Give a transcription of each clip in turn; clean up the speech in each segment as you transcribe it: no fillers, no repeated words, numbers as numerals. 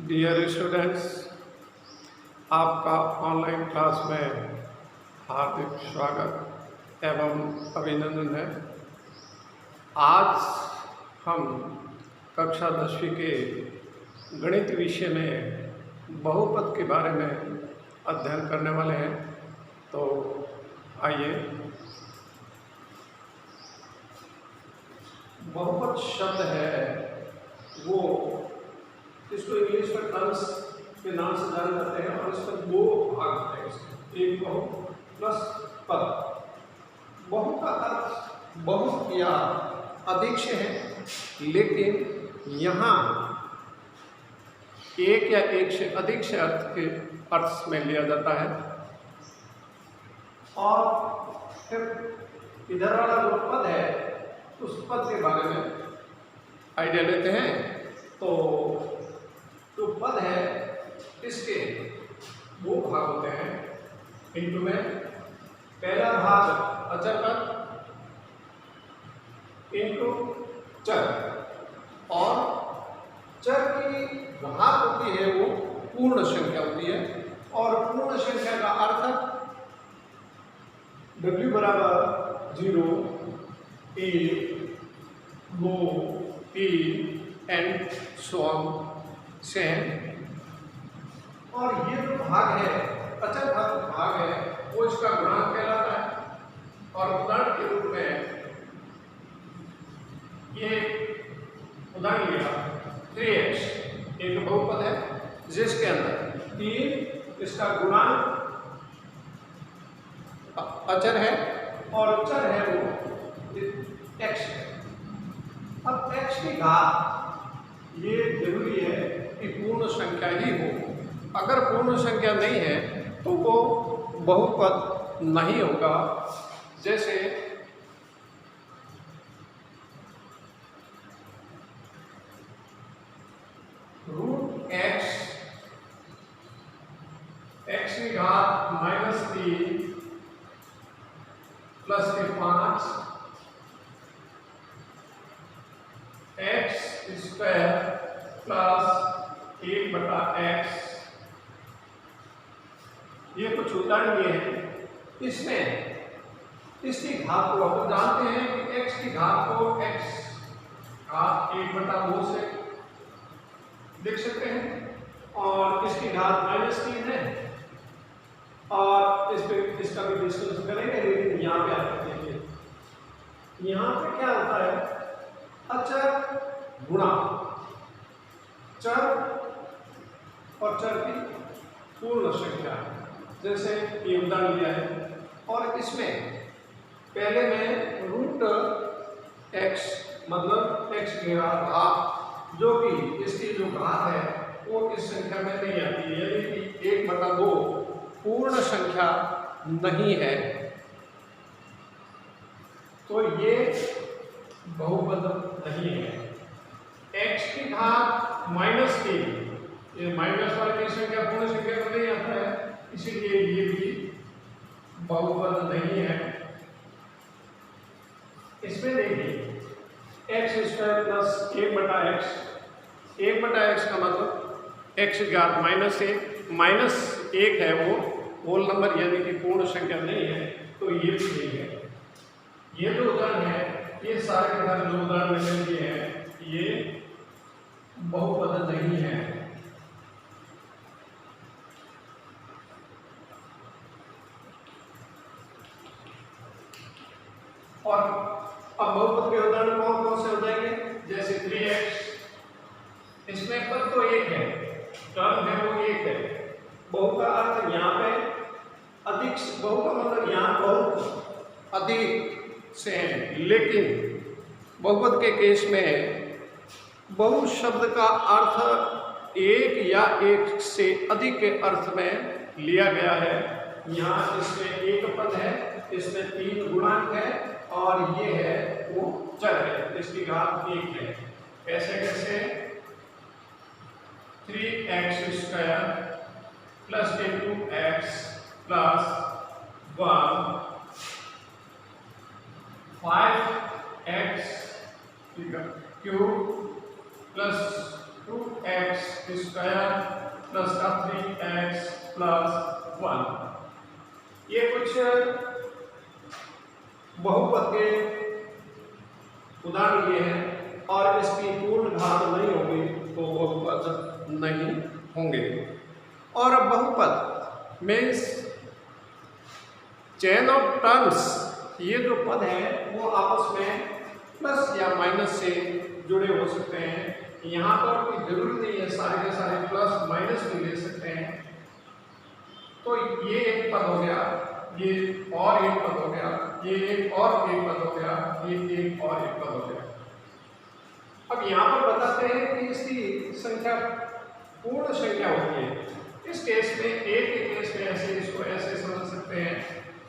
Dear students, आपका online class में हार्दिक स्वागत एवं अभिनंदन है। आज हम कक्षा 10वीं के गणित विषय में बहुपद के बारे में अध्ययन करने वाले हैं। तो आइए, बहुपद शब्द है वो इसको इंग्लिश में टर्म्स के नाम से जाने जाते हैं और इसमें दो भाग होते हैं, एक बहु प्लस पद। बहु का अर्थ बहुत या अधिक से है, लेकिन यहाँ एक या एक से अधिक से अर्थ में लिया जाता है। और फिर इधर वाला जो पद है उस पद के बारे में आइडिया लेते हैं। तो जो पद है इसके दो भाग होते हैं इंटू में। पहला भाग अचर पद इंटू चर, और चर की घात होती है वो पूर्ण संख्या होती है। और पूर्ण संख्या का अर्थ w बराबर 0, 1, 2, 3 एंड सो ऑन से है। और ये जो भाग है, अचर भाग है, वो इसका गुणांक कहलाता है। और उदाहरण के रूप में ये उदाहरण लिया 3x, एक बहुपद है जिसके अंदर 3 इसका गुणांक अचर है और चर है वो x है। अब x की घात ये जरूरी है कि पूर्ण संख्या ही हो। अगर पूर्ण संख्या नहीं है तो वो बहुपद नहीं होगा। जैसे रूट x की घात -3 प्लस के 5 x स्क्वायर प्लस 1/x। ये कुछ उदाहरण ये है। इसमें इसकी घात को आप जानते हैं कि x की घात को x घात 1/2 से लिख सकते हैं, और इसकी घात -3 है। और इस पे इसका भी डिस्कस करेंगे, लेकिन यहाँ पे आप देखिए यहाँ पे क्या होता है, अचर गुणा चर और चर की पूर्ण संख्या। जैसे ये उदाहरण लिया है और इसमें पहले में रूट x मतलब x की घात, जो कि इसकी जो घात है वो इस संख्या में नहीं आती है, यानी कि 1/2 पूर्ण संख्या नहीं है। तो ये बहुपद नहीं है। x की घात -3, ये माइनस वाली संख्या पूर्ण संख्या में नहीं आता है, इसीलिए ये भी बहुपद नहीं है। इसमें देखिए x square plus 1/x, 1/x का मतलब x की घात -1 है, वो होल नंबर यानी कि पूर्ण संख्या नहीं है, तो ये भी नहीं है। ये जो उदाहरण है, ये सारे के सारे जो उदाहरण मैंने दिए हैं, ये बहुपद नहीं है। और अब बहुपद के उदाहरण कौन कौन से हो जाएंगे? जैसे 3x, इसमें पद तो एक है, टर्म है वो एक है। बहु का अर्थ यहाँ पे अधिक, बहु का मतलब यहाँ बहुत अधिक से है, लेकिन बहुपद के केस में बहु शब्द का अर्थ एक या एक से अधिक के अर्थ में लिया गया है। यहाँ इसमें एक पद है, इसमें 3 गुणांक है, और ये है वो चर है, इसकी घात 1 है। कैसे 3x square plus 2x plus 1 5x cube plus 2x square plus का 3x प्लस 1। ये कुछ बहुपद के उदाहरण लिए हैं और इसकी पूर्ण घात नहीं होगी तो बहुपद नहीं होंगे। और अब बहुपद मीन्स चेन ऑफ टर्म्स, ये जो पद है वो आपस में प्लस या माइनस से जुड़े हो सकते हैं। यहाँ पर कोई जरूरी नहीं है सारे के सारे प्लस माइनस भी ले सकते हैं। तो ये एक पद हो गया, ये और एक पद हो गया, ये एक और एक पद हो गया, ये एक और एक पद हो गया। अब यहाँ पर बताते हैं कि इसकी संख्या पूर्ण संख्या होती है। इस केस में एक के केस में ऐसे इसको ऐसे समझ सकते हैं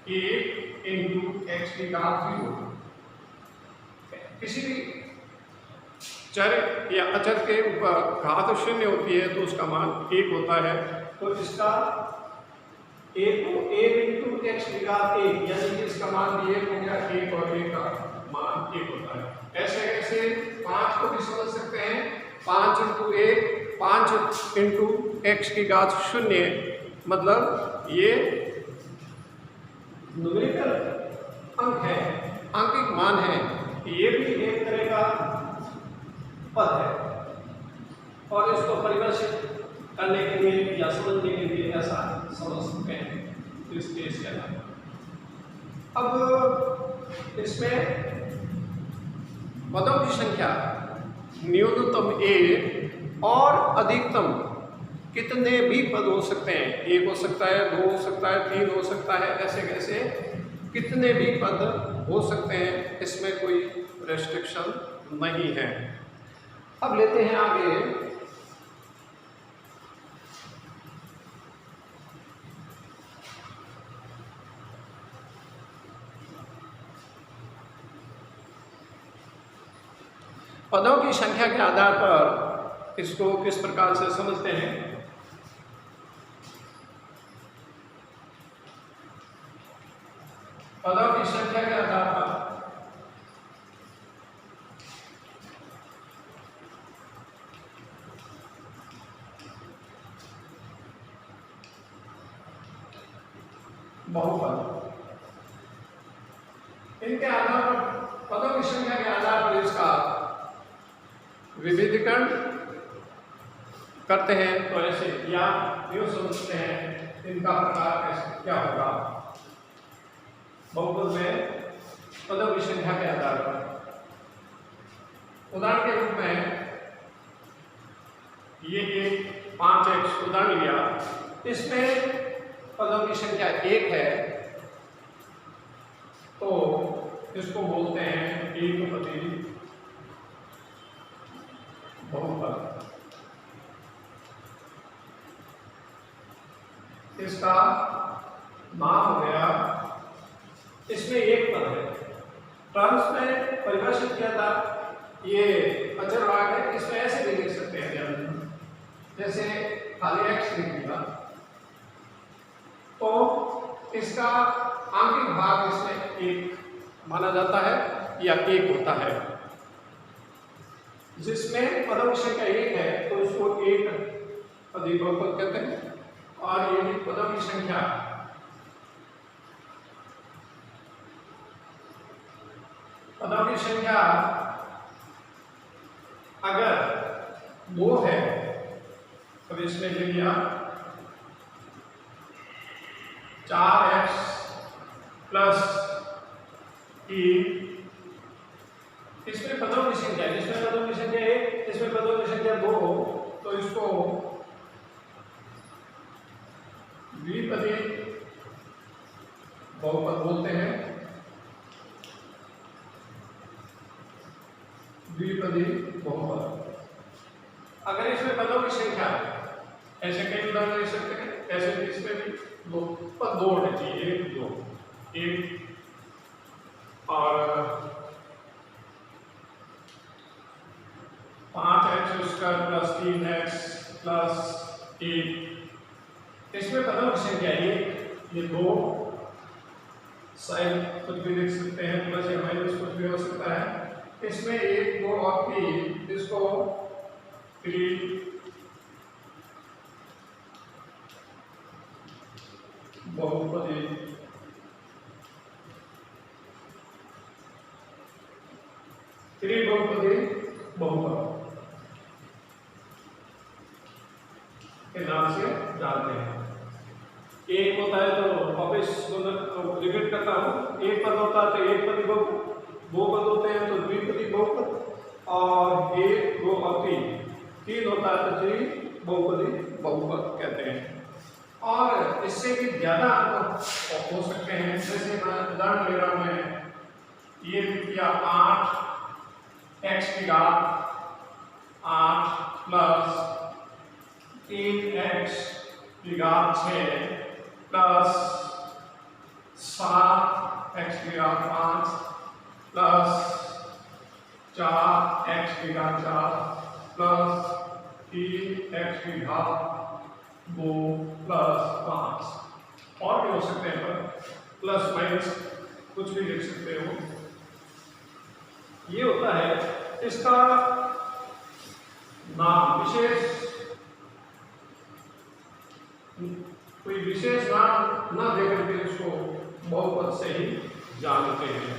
कि 1 इंटू एक्स की घात 0। किसी भी चर या अचर के ऊपर घात 0 होती है तो उसका मान 1 होता है। तो इसका 1 को 1 इंटू एक्स की घात 1, यानी कि इसका मान भी 1 हो गया। 1 और 1 का मान 1 होता है। ऐसे ऐसे 5 को भी समझ सकते हैं। 5 इंटू 1, 5 इंटू एक्स की घात 0, मतलब ये न्यूमेरिकल अंक है, अंकिक मान है। ये भी एक तरह का पद है और इसको परिभाषित करने के लिए या समझने के लिए ऐसा समझ सकते हैं इस केस के अलावा। अब इसमें पदों की संख्या न्यूनतम 1 और अधिकतम कितने भी पद हो सकते हैं। 1 हो सकता है, 2 हो सकता है, 3 हो सकता है, ऐसे कैसे कितने भी पद हो सकते हैं, इसमें कोई रेस्ट्रिक्शन नहीं है। अब लेते हैं आगे पदों की संख्या के आधार पर इसको किस प्रकार से समझते हैं। पदों की संख्या के आधार पर बहुपद, इनके आधार पर पदों की संख्या के आधार पर इसका विविधीकरण करते हैं। तो ऐसे या यूँ समझते हैं इनका प्रकार कैसे क्या होगा बहुपद में पदों की संख्या के आधार पर। उदाहरण के रूप में ये एक 5x उदाहरण लिया, इसमें पदों की संख्या 1 है तो इसको बोलते हैं एकपदी बहुपद। इसका नाम हो गया, इसमें एक पद है। टर्म्स में परिभाषित किया था, ये अचर भाग है, इसमें ऐसे भी लिख सकते हैं जैसे खाली x लिख दिया तो इसका आंतरिक भाग इसमें 1 माना जाता है या 1 होता है। जिसमें पदों की संख्या 1 है तो इसको एकपदी बहुपद कहते हैं। और यदि पदों की संख्या अगर 2 है तो इसमें ले लिया 4x प्लस 3। इसमें पदों की संख्या, जिसमें पदों की संख्या 1, इसमें पदों की संख्या 2 हो तो इसको द्विपदी बहुपद बोलते हैं। द्विपदी बहुपद। अगर इसमें पदों की संख्या ऐसे कई उदाहरण ले सकते हैं, ऐसे भी इसमें भी 2 होने चाहिए, 1 2 1 और 5x square plus 3x plus 1। इसमें पदों की संख्या 1, ये 2, साइन कुछ भी लिख सकते हैं, प्लस या माइनस कुछ भी हो सकता है। इसमें 1 2 और 3, इसको 3 बहुपदी बहुपद के नाम से जानते हैं। एक होता है तो वापस रिपीट करता हूँ, एक पद होता है तो एक पदी बहुपद, दो पद होते हैं तो द्विपदी बहुपद, और एक दो और तीन होता है तो बहुपदी बहुपद कहते हैं। और इससे भी ज्यादा हो सकते हैं, जैसे मैं उदाहरण ले रहा हूं, मैं ये लिखा 8x की घात 8 प्लस 3x की घात 6 प्लस 7x की घात 5 प्लस 4x की घात 4 प्लस 3x की घात 2 प्लस 5, और भी हो सकते हैं, पर प्लस माइनस कुछ भी लिख सकते हो। ये होता है, इसका नाम विशेष, कोई विशेष नाम न देकर के उसको बहुपद से ही जानते हैं।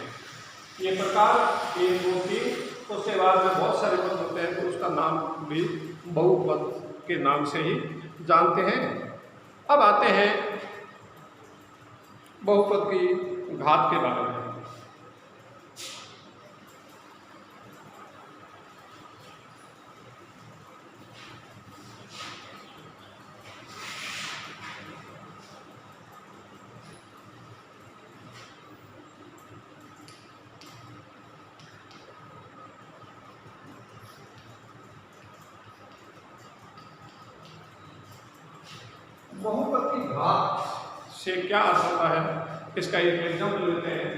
ये प्रकार 1 2 3, उसके बाद में बहुत सारे पद होते हैं तो उसका नाम भी बहुपद के नाम से ही जानते हैं। अब आते हैं बहुपद की घात के बारे में। बहुपद की घात से क्या अर्थ होता है, इसका एक एग्जाम्पल लेते हैं।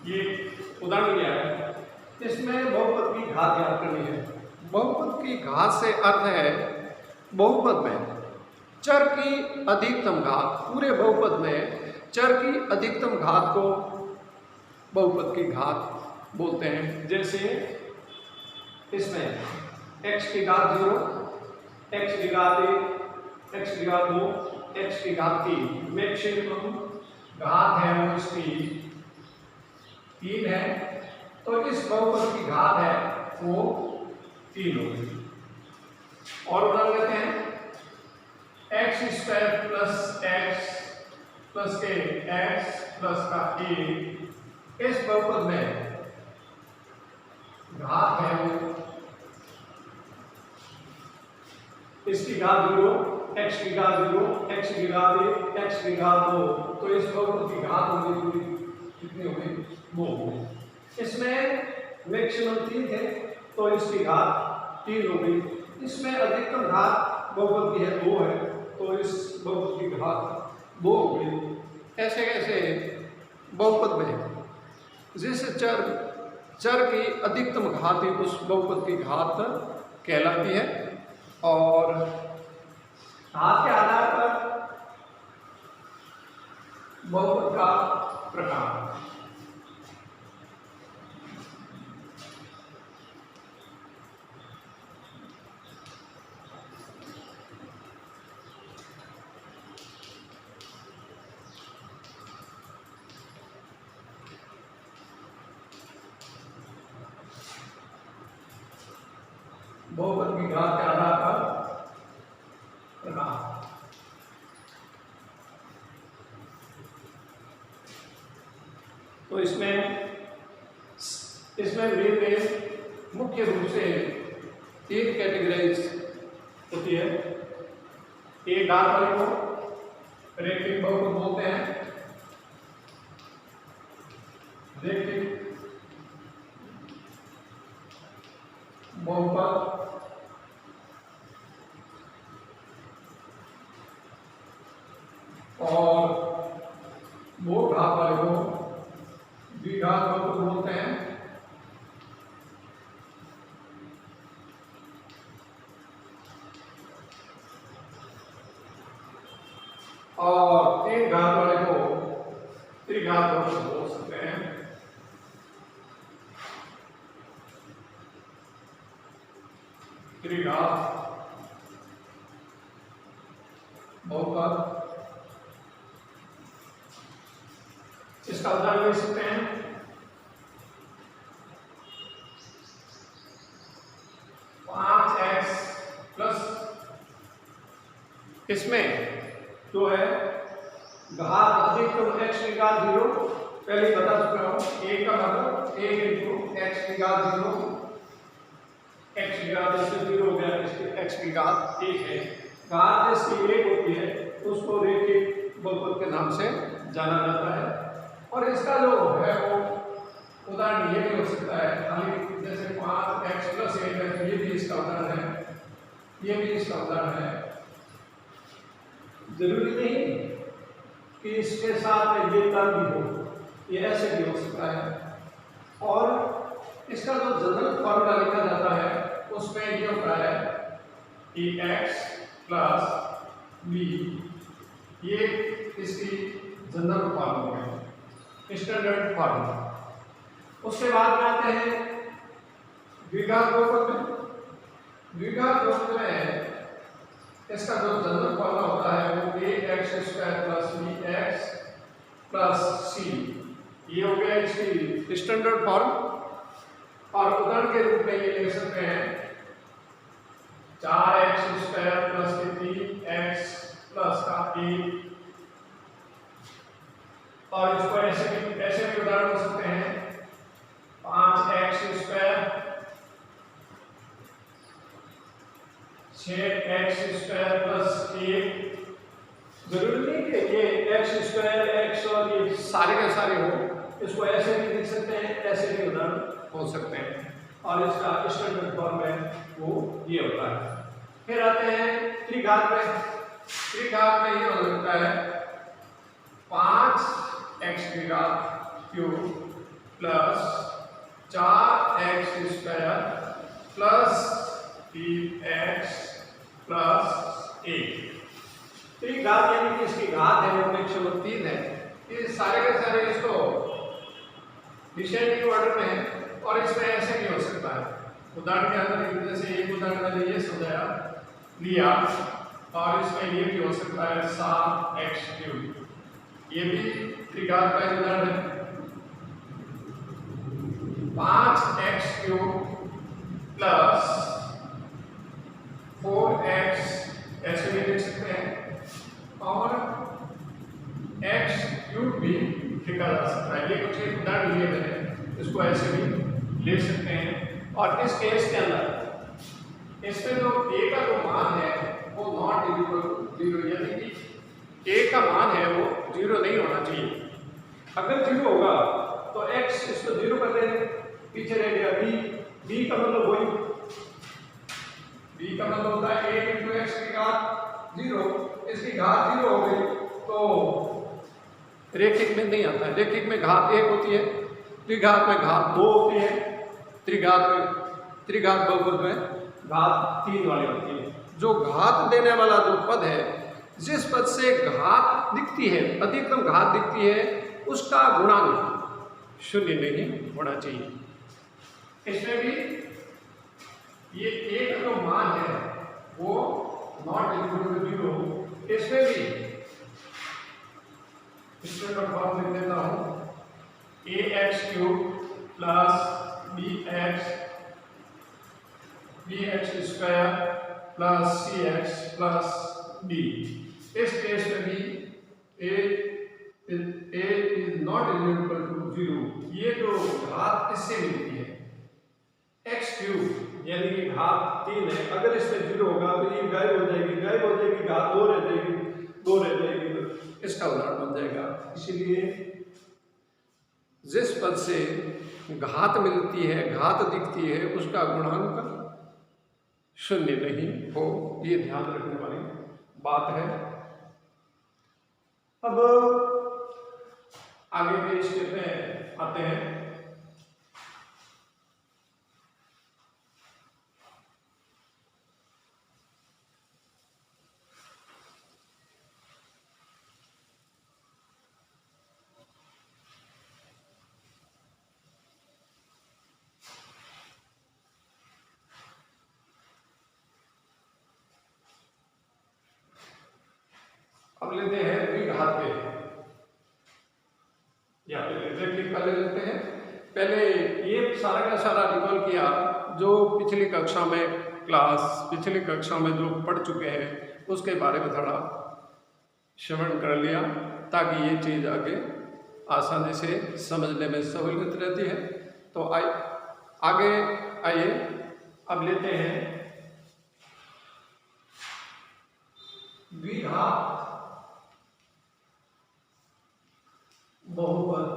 ये उदाहरण लिया है, इसमें बहुपद की घात याद करनी है। बहुपद की घात से अर्थ है बहुपद में चर की अधिकतम घात, पूरे बहुपद में चर की अधिकतम घात को बहुपद की घात बोलते हैं। जैसे इसमें x की घात 0, x की घात 1, x की घात 2, x की घात 3, मैक्सिमम घात है वो इसकी 3 है, तो इस बहुपद की घात है वो 3 होगी। और उदाहरण लेते हैं, x square plus x plus के x प्लस का a, इस बहुपद में घात है वो इसकी घात 0, x की घात 0, x की घात 1, x की घात 2, तो इस बहुपद की घात होगी पूरी कितनी होगी, 2 होगी। इसमें मैक्सिमम 3 थे तो इसकी घात 3 होगी। इसमें अधिकतम घात बहुपद की है 2 है, तो इस बहुपद की घात 2 होगी। ऐसे कैसे बहुपद में जिस चर की अधिकतम घात ही उस बहुपद की घात कहलाती है। और घात के आधार पर बहुपद का प्रकार, बहुपद की घात के आधार पर प्रकार। तो इसमें मेन मुख्य रूप से 3 कैटेगरीज होती है। एक घात वाले को रैखिक बहुपद बोलते हैं, रैखिक बहुपद, और वो घात वाले को द्विघात बहुपद बोलते हैं। और 3 घात वाले को त्रिघात बोल सकते हैं। त्रिघात बहुपद, इसका उदाहरण ले सकते हैं। पांच एक्स प्लस, इसमें जो है घात अधिकतम एक्स की घात 0, पहले बता चुका हूं। एक का मतलब 1 इंटू एक्स की घात 0, एक्स की घात इससे 0 हो गया, इसकी एक्स की घात 1 है। घात जिसकी 1 होती है उसको रैखिक बहुपद के नाम से जाना जाता है। और इसका जो है वो उदाहरण ये भी हो सकता है, खाली जैसे 5x प्लस 1 है, ये भी इसका उदाहरण है, ये भी इसका उदाहरण है। जरूरी नहीं कि इसके साथ ये टर्म भी हो, ये ऐसे भी हो सकता है। और इसका जो जनरल फॉर्मूला लिखा जाता है उसमें ये होता है कि x प्लस b, ये इसकी जनरल फॉर्मूला है, स्टैंडर्ड फॉर्मूला। उसके बाद में आते हैं द्विघात बहुपद में। द्विघात बहुपद में इसका जो जनरल फॉर्मूला होता है वो ax² plus bx plus c, ये हो गया इसकी स्टैंडर्ड फॉर्म। और उदाहरण के रूप में ये ले सकते हैं 4x² प्लस 3x प्लस का 1, और इसको ऐसे भी उदाहरण हो सकते हैं 5x² 6x² प्लस 1। जरूरी नहीं कि ये x² x और ये सारे के सारे हो, इसको ऐसे भी लिख सकते हैं, ऐसे भी उदाहरण हो सकते हैं। और इसका स्टैंडर्ड फॉर्म है वो ये होता है। फिर आते हैं त्रिघात में। त्रिघात में ये हो सकता है 5x की घात cube plus 4x² plus 3x plus 1। त्रिघात यानी कि इसकी घात है वो 103 है। ये सारे के सारे इसको डिसेंडिंग ऑर्डर में है, और इसमें ऐसे भी हो सकता है। उदाहरण के अंदर जैसे एक उदाहरण मैंने ये समझाया लिया, और इसमें ये भी हो सकता है 7x³, ये भी त्रिघात का उदाहरण है। 5x³ प्लस 4x ऐसे भी लिख सकते हैं, और x³ भी लिखा जा सकता है। ये कुछ एक उदाहरण लिए मैंने, इसको ऐसे भी लिख सकते हैं। और इस केस के अंदर इसमें जो a का जो मान है वो नॉट इक्वल टू 0, यानी कि a का मान है वो 0 नहीं होना चाहिए। अगर 0 होगा तो x इसको 0 कर देंगे, पीछे रह गया b का मतलब वही, b का मतलब होता है 1 इंटू एक्स की घात 0, इसकी घात 0 हो गई तो रेखिक में नहीं आता है। रेखिक में घात 1 होती है, त्रिघात में घात 2 होती है, त्रिघात बहुपद में घात 3 वाली होती है। जो घात देने वाला जो पद है, जिस पद से घात दिखती है, अधिकतम घात दिखती है, उसका गुणांक 0 नहीं होना चाहिए। इसमें भी ये एक जो मान है वो नॉट इक्वल टू 0, इसमें भी स्टैंडर्ड फॉर्म लिख देता हूं ax³ plus bx² plus cx plus d। इस केस में भी a is not equal to 0। ये जो घात इससे मिलती है x³ यानी कि घात 3 है, अगर इसमें 0 होगा तो ये गायब हो जाएगी, घात 2 रह जाएगी, तो इसका उदाहरण बन जाएगा। इसीलिए जिस पद से घात मिलती है, घात दिखती है, उसका गुणांक 0 नहीं हो, ये ध्यान रखने वाली बात है। अब आगे के स्टेप में आते हैं। अब लेते हैं द्विघात के, या फिर पहले लेते हैं। पहले ये सारा का सारा रिकॉल किया जो पिछली कक्षा में पिछली कक्षा में जो पढ़ चुके हैं उसके बारे में थोड़ा श्रवण कर लिया, ताकि ये चीज़ आगे आसानी से समझने में सहूलियत रहती है। तो आगे आइए अब लेते हैं द्विघात बहुपद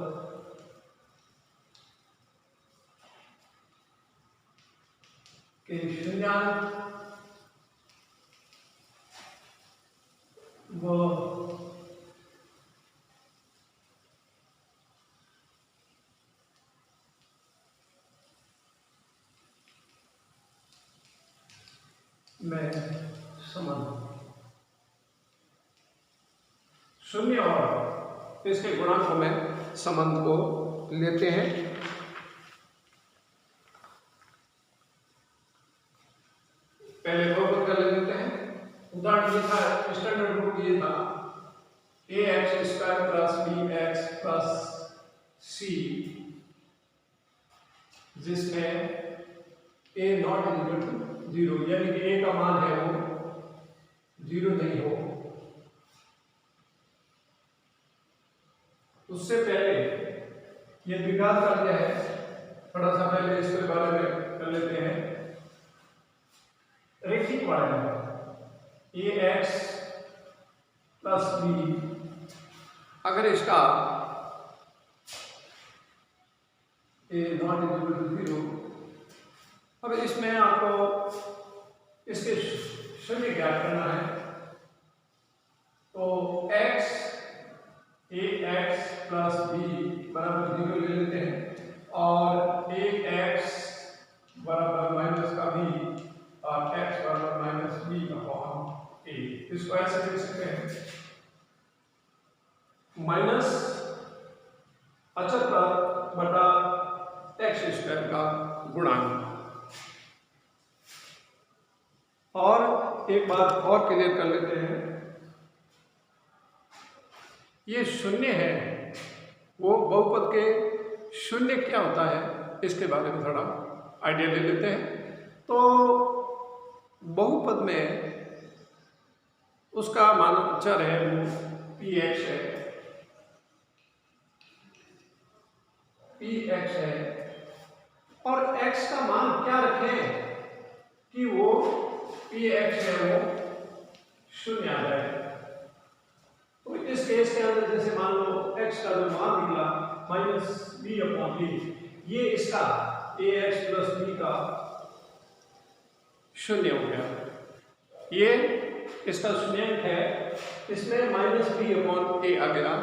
के शून्यांक व में संबंध, शून्य और इसके गुणांकों में संबंध को लेते हैं। पहले बहुपद कर लेते हैं। उदाहरण ये था, स्टैंडर्ड रूप ये था ax² plus bx plus c, जिसमें a नॉट इक्वल टू 0, यानी कि a का मान है वो 0 नहीं हो। उससे पहले ये द्विघात कार्य है, थोड़ा सा पहले इसके बारे में कर लेते हैं। रैखिक पॉलिनॉमियल ax प्लस b, अगर इसका a नॉट इक्वल टू 0, अब इसमें आपको इसके शून्य ज्ञात करना है। तो ax प्लस b बराबर 0 ले लेते हैं, और ax बराबर माइनस का b और x बराबर माइनस b अपॉन a, इसको ऐसे लिख सकते हैं माइनस अचर बटा x² का गुणांक। और एक बात और क्लियर कर लेते हैं, ये शून्य है, वो बहुपद के शून्य क्या होता है इसके बारे में थोड़ा आइडिया ले लेते हैं। तो बहुपद में उसका मान अचर है वो px है, और x का मान क्या रखें कि वो px है वो शून्य आ जाए। तो इस केस के अंदर जैसे मान लो x का जो मान निकला माइनस b अपॉन b, ये इसका ax प्लस b का शून्य हो गया, ये इसका शून्यांक है, इसमें माइनस b अपॉन a आ गया।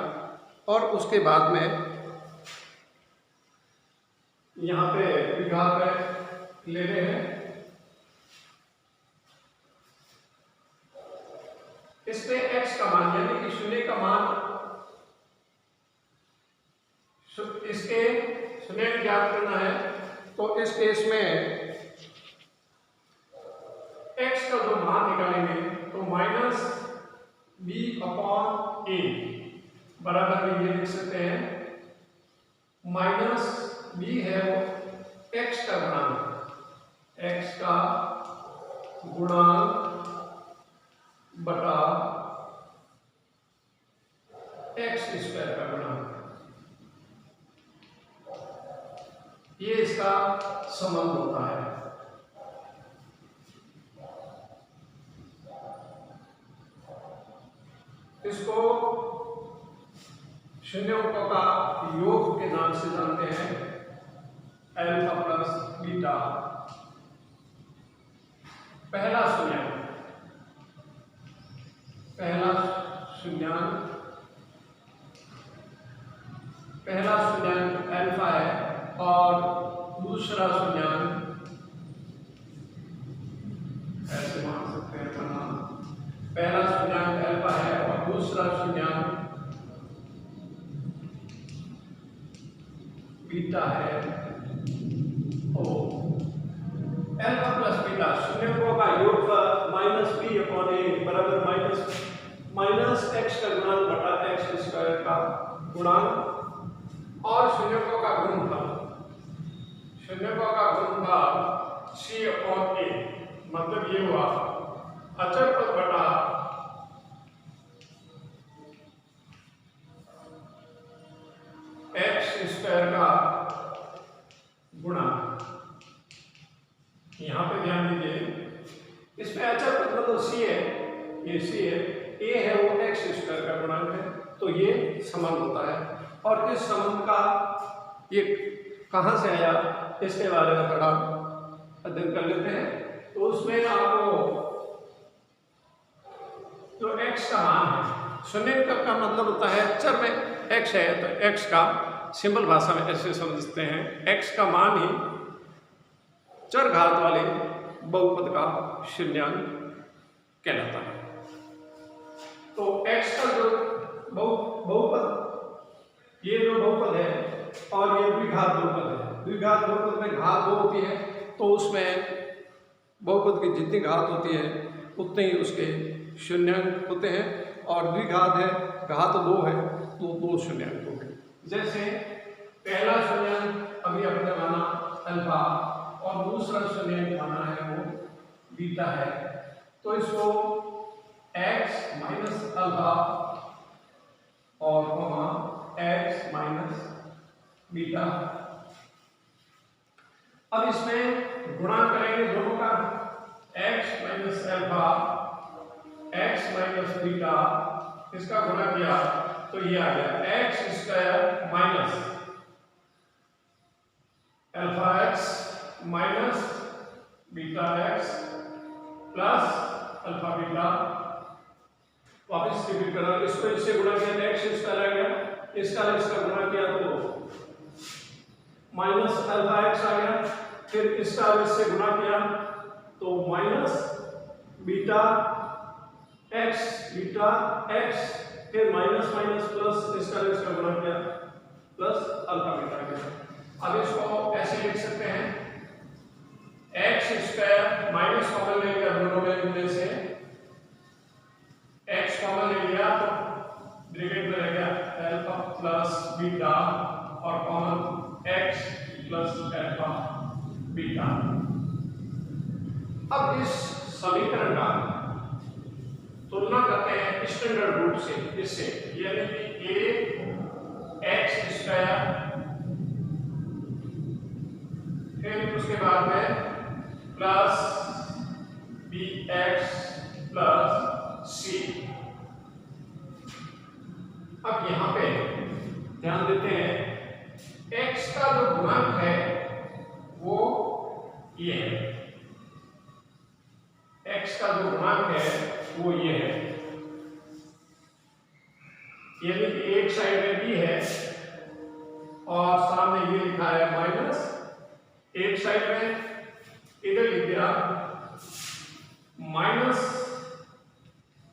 और उसके बाद में यहाँ पे द्विघात में ले रहे हैं, इसमें x का मान यानी कि शून्य का मान, इसके शून्य ज्ञात करना है। तो इस केस में x का जो मान निकालेंगे तो माइनस b अपॉन a बराबर ये लिख सकते हैं, माइनस b है वो x का गुणांक, x का गुणांक बटा x² का गुणांक, ये इसका संबंध होता है। इसको शून्यों का योग के नाम से जानते हैं, अल्फा प्लस बीटा। पहला शून्यांक अल्फा है, और दूसरा शून्यांक ऐसे मान सकते हैं, पहला शून्यांक अल्फा है और दूसरा शून्यांक बीटा है। ओ अल्फा प्लस बीटा शून्यों का योग माइनस b अपॉन a बराबर माइनस x का अचर पद बटा एक्स स्क्वायर का गुणा। यहां पे ध्यान दीजिए, इसमें अचर पद मतलब सी है, ये सी है, ए है वो एक्स स्क्वायर का गुणांक है, तो ये संबंध होता है। और इस संबंध का ये कहां से आया इसके बारे में थोड़ा अध्ययन कर लेते हैं। तो उसमें आपको जो x का मान है, शून्याङ्क का मतलब होता है चर में x है तो x का सिंबल भाषा में ऐसे समझते हैं, x का मान ही चर घात वाले बहुपद का शून्याङ्क कहलाता है। तो x का जो बहुपद, ये जो बहुपद है और ये द्विघात बहुपद है, द्विघात बहुपद में घात 2 होती है, तो उसमें बहुपद की जितनी घात होती है उतने ही उसके शून्याङ्क होते हैं। और द्विघात है, घात 2 है तो 2 शून्याङ्क होंगे। जैसे पहला शून्याङ्क अभी अपने माना अल्फा और दूसरा शून्याङ्क माना है वो बीटा है, तो इसको x माइनस अल्फा और x माइनस बीटा। अब इसमें गुणा करेंगे दोनों का, x minus alpha x minus beta, इसका गुणा किया तो ये आ गया x square minus alpha x minus beta x plus alpha beta. वापस रिपीट करा, इसको इससे गुणा किया तो एक्स स्क्वायर आ गया, इसका गुणा किया तो माइनस अल्फा एक्स आ गया, फिर इसका इससे गुणा किया तो माइनस बीटा एक्स फिर माइनस माइनस प्लस इसका गुणा किया प्लस अल्फा बीटा गया। अब इसको ऐसे लिख सकते हैं, एक्स स्क्वायर माइनस कॉमन ले लिया दोनों में से, एक्स कॉमन ले लिया तो ब्रैकेट में रह गया अल्फा प्लस बीटा और common x plus alpha beta. अब इस समीकरण का तुलना करते हैं स्टैंडर्ड रूट से, इससे यानी कि a एक्स स्क्वायर फिर उसके बाद में प्लस बी एक्स प्लस सी। अब यहां पे ध्यान देते हैं, x का जो गुणांक है वो ये है, x का जो गुणांक है वो ये है, यानी कि एक साइड में b है और सामने ये लिखा है माइनस, एक साइड में इधर लिख दिया माइनस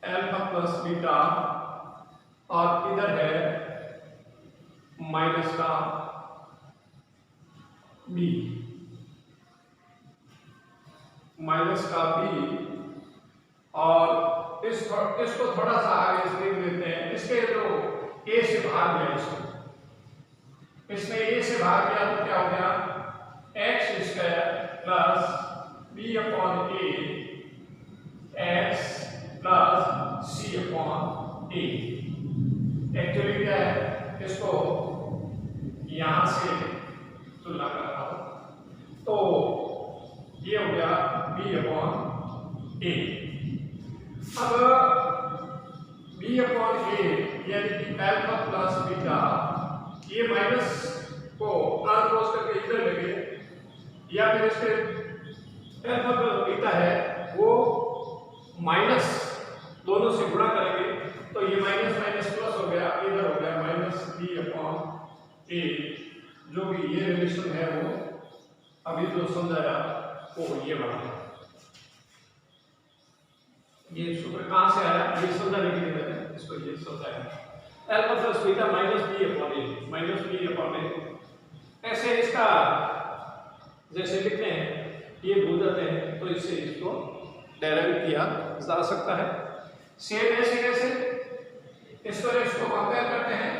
अल्फा प्लस बीटा और इधर है माइनस का b, माइनस का b। और इसको थोड़ा सा आगे लिख देते हैं, इसके जो a से भाग गया, इसमें a से भाग गया तो क्या हो गया, x square plus b upon a x plus c upon a. Actually क्या है, इसको यहां से तुलना कर रहा हूं तो ये हो गया बी अपॉन ए। अब b अपॉन ए यानी कि अल्फा प्लस बीटा, ये माइनस को ट्रांसपोज करके इधर लगे, या फिर इसके अल्फा प्लस बीटा है वो माइनस दोनों से गुणा करेंगे तो ये माइनस माइनस प्लस हो गया, इधर हो गया माइनस b अपॉन ए। जो भी ये रिलेशन है वो अभी जो समझाया वो ये वाला है। ये सूत्र कहां से आया ये समझाने के लिए मैंने इसको ये समझाया, alpha plus beta minus b upon a, minus b upon a. ऐसे इसका जैसे लिखते हैं ये भूल जाते हैं तो इससे इसको डेराइव किया जा सकता है। सेम ऐसे कैसे इसको कंपेयर करते हैं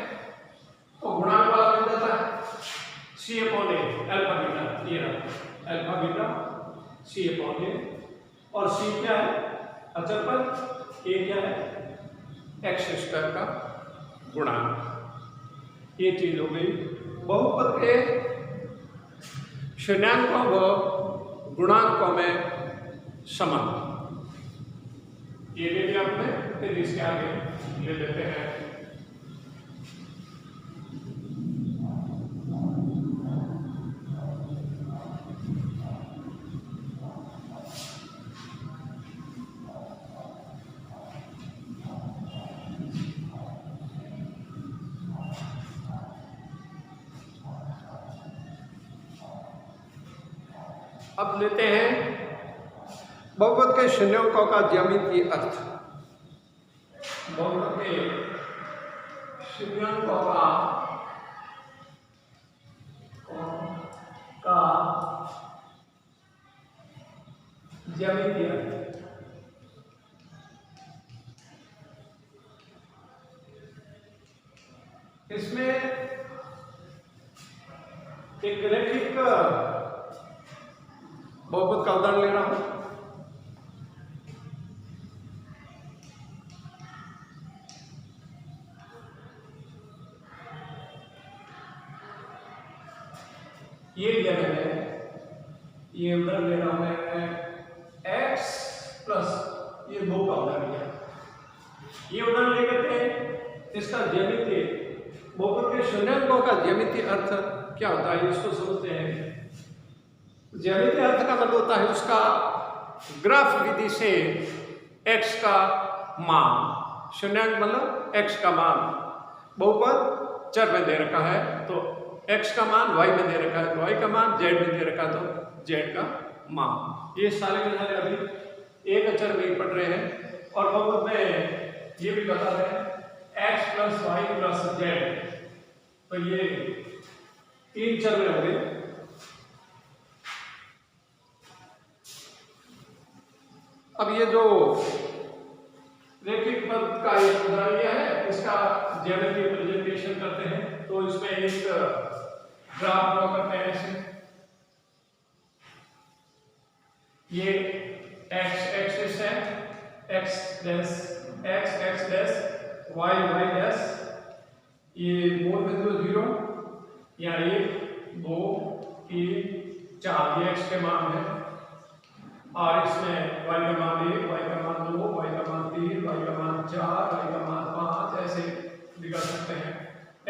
तो गुणांक वाला बन जाता है सी अपॉन ए अल्फा बीटा, ये रहा अल्फा बीटा सी अपॉन ए, और सी क्या है अचर पद, ये क्या है एक्स स्क्वायर का गुणांक। ये चीज हो गई। बहुपद के शून्यांकों व गुणांकों में संबंध ये ले लिया आपने। फिर इसके आगे ले लेते हैं अब लेते हैं बहुपद के शून्यांकों का ज्यामितीय अर्थ। बहुपद के शून्यांकों का ज्यामितीय अर्थ। इसमें एक रैखिक बहुपद का उदाहरण ले रहा हूं। ये लिया मैंने, ये उदाहरण ले रहा हूं मैं x प्लस ये 2 का उदाहरण लिया। ये उदाहरण लेकर के इसका ज्यामितीय बहुपद के शून्यांकों का ज्यामितीय अर्थ क्या होता है इसको समझते हैं। ज्यामितीय अर्थ का मतलब होता है उसका ग्राफ विधि से x का मान, शून्यांक मतलब x का मान, बहुपद चर में दे रखा है तो x का मान y में दे रखा है तो y का मान, z में दे रखा है तो z का मान। ये सारे के सारे अभी एक अचर में ही पढ़ रहे हैं। और बहुपद में ये भी बता रहे हैं x plus y plus z, तो ये 3 चर में हो गए। अब ये जो रैखिक पद का एक उदाहरण लिया है इसका ज्यामितीय प्रेजेंटेशन करते हैं। तो इसमें एक ग्राफ ड्रॉ करते हैं ऐसे। ये x एक्सिस है, x डैश y डैश, ये मूल बिंदु 0 या 1 2 3 4 ये x के मान है। और इसमें y का मान 1, y का मान 2, y का मान 3, y का मान 4, y का मान 5 ऐसे निकाल सकते हैं।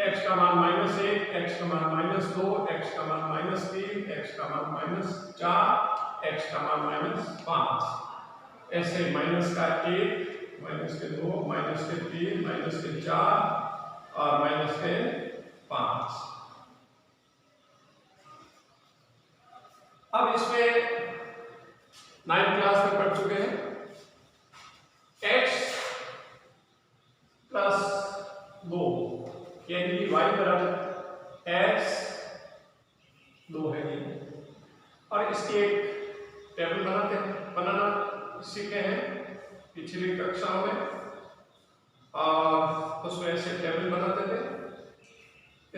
x का मान -1, x का मान -2, x का मान -3, x का मान -4, x का मान -5 ऐसे माइनस का 1, माइनस के 2, माइनस के 3, माइनस के 4 और माइनस के 5। अब इसमें 9th क्लास में पढ़ चुके हैं x प्लस 2 यानी y बराबर x 2 है ये। और इसकी एक टेबल बनाना सीखे हैं पिछली कक्षाओं में और उसमें ऐसे टेबल बनाते थे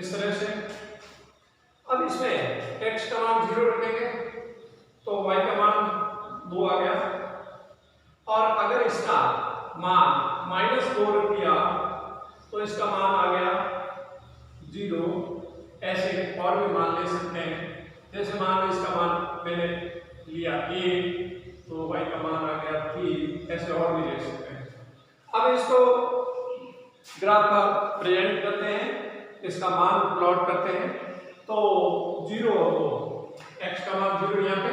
इस तरह से। अब इसमें x का मान 0 रखेंगे तो y का मान 2 आ गया। और अगर इसका मान -2 रख दिया तो इसका मान आ गया 0। ऐसे और भी मान ले सकते हैं। जैसे मान लो इसका मान मैंने लिया 1 तो y का मान आ गया 3, ऐसे और भी ले सकते हैं। अब इसको ग्राफ पर प्रेजेंट करते हैं, इसका मान प्लॉट करते हैं। तो 0 तो x का मान 0 यहाँ पे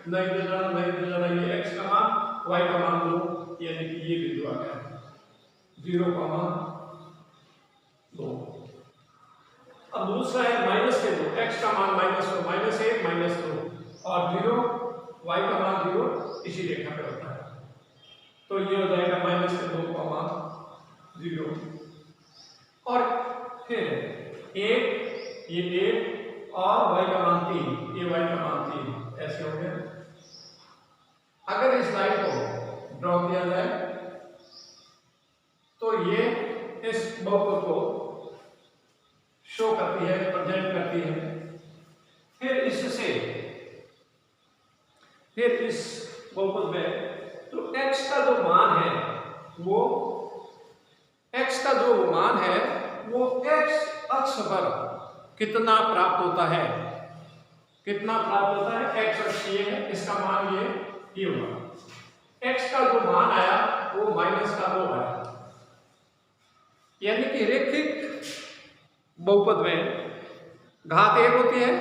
नहीं दे जाना ये x का मान, y का मान 2 यानी कि ये बिंदु आ गया 0 का मान 2। अब दूसरा है माइनस के 2, x का मान -2, -1 -2 और 0, y का मान 0 इसी रेखा पे होता है। तो ये हो जाएगा -2 का मान 0। और फिर 1 ये 1 और y का मान 3, ये y का मान 3 ऐसे हो गया। अगर इस लाइन को ड्रॉ किया जाए तो ये इस बहुपद को शो करती है, प्रेजेंट करती है। फिर इस बहुपद में तो x का जो मान वो x का जो मान है वो x अक्ष पर कितना प्राप्त होता है, कितना प्राप्त होता है, x अक्ष ये है, इसका मान ये होगा। x का जो मान आया वो -2 आया, यानी कि रैखिक बहुपद में घात 1 होती है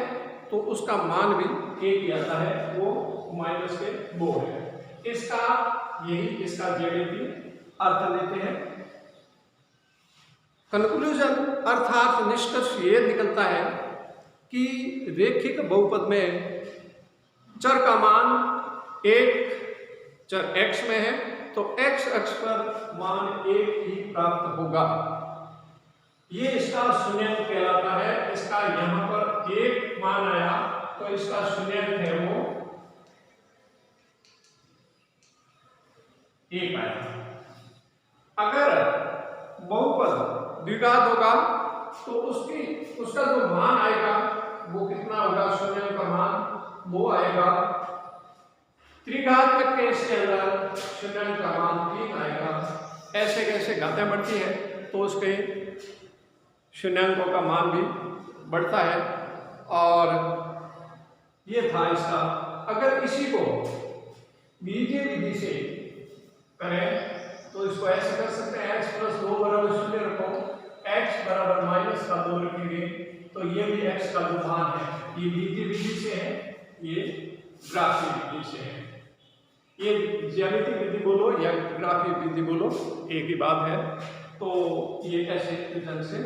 तो उसका मान भी 1 ही आता है, वो -2 है। इसका यही इसका ज्यामितीय अर्थ लेते हैं। कंक्लूजन अर्थात निष्कर्ष ये निकलता है कि रैखिक बहुपद में चर का मान एक चर x में है तो x अक्ष पर मान 1 ही प्राप्त होगा। ये इसका शून्यांक कहलाता है। इसका यहाँ पर 1 मान आया तो इसका शून्यांक है वो 1 आया। अगर बहुपद द्विघात होगा तो उसका जो मान आएगा वो कितना होगा, शून्यांक का मान वो आएगा। त्रिघात्मक केस के अंदर शून्यांक का मान 3 आएगा। ऐसे कैसे घातें बढ़ती है तो उसके शून्यांकों का मान भी बढ़ता है। और ये था इसका। अगर इसी को बीजीय विधि से करें तो इसको ऐसे कर सकते हैं, x + 2 = 0 रखो, x = -2 रखेंगे तो ये भी x का जो मान है ये बीजीय विधि से है, ये ग्राफीय विधि से है। ये ज्यामितीय विधि बोलो या ग्राफीय विधि बोलो एक ही बात है। तो ये ऐसे ढंग से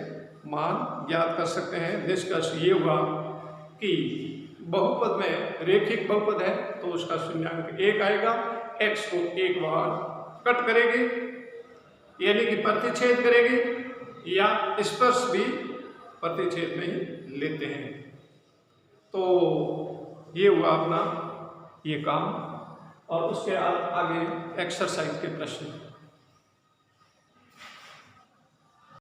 मान ज्ञात कर सकते हैं। निष्कर्ष ये हुआ कि बहुपद में रैखिक बहुपद है तो उसका शून्यांक 1 आएगा, x को 1 बार कट करेगी यानी कि प्रतिच्छेद करेगी या स्पर्श भी प्रतिच्छेद में ही लेते हैं। तो ये हुआ अपना ये काम। और उसके आगे एक्सरसाइज के प्रश्न।